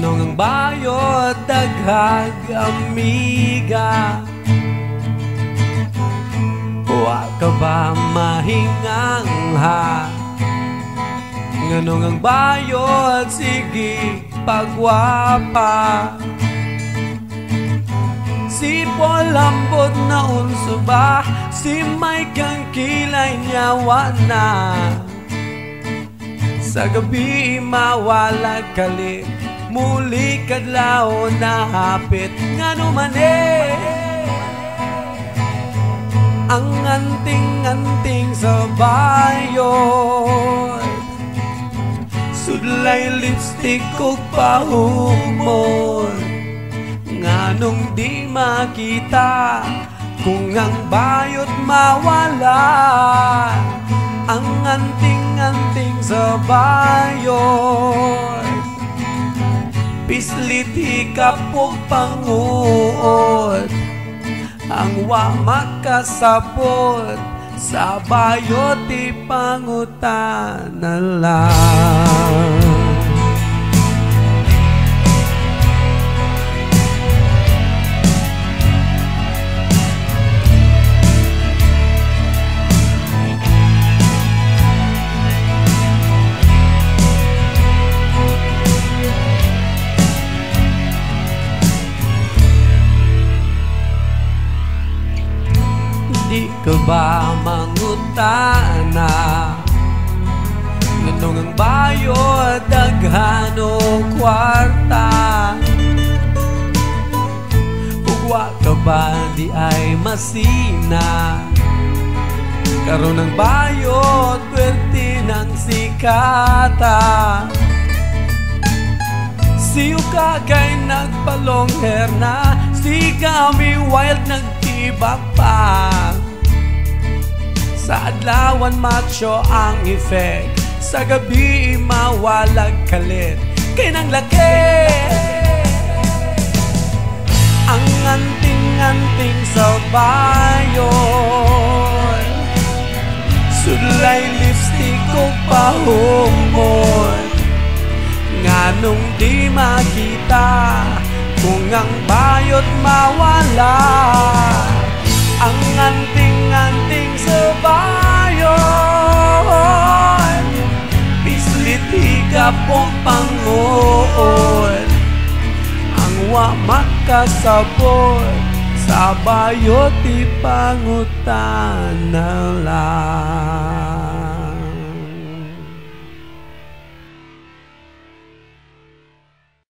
nganong ang bayot daghag amiga. Wa ka ba mahingangha? Nganong ang bayot sige pagwapa. Si polambot na unso ba, si may kang kilay nyawa na. Sa gabi mawala kali, muli kadlaw na hapit. Ngano man ang anting-anting sa bayot, sudlay lipstick ug pahumor. Nganong di makita kung ang bayot mawala, ang anting-anting sa bayot, pislit hikap ug panguot. Ang wa makasabot sa bayot ipangutana lang. Di ka ba mangutana? Nganong ang bayot daghan o kwarta? Ugwa ka ba di ay masina? Karon ang bayot pwerte ng sikata. Siyo ka kay nagpalong hair na, si kami wild nagtibak pa. Sa adlawan macho ang effect, sa gabi mawalag kalit. Kay nang laki ang anting-anting sa bayon, sudlay lipstick o pahumor. Nganong di makita kung ang bayot mawala, ang anting-anting sa bayon, pislit higap o panguot. Ang wa makasabot sa bayot ipangutana lang.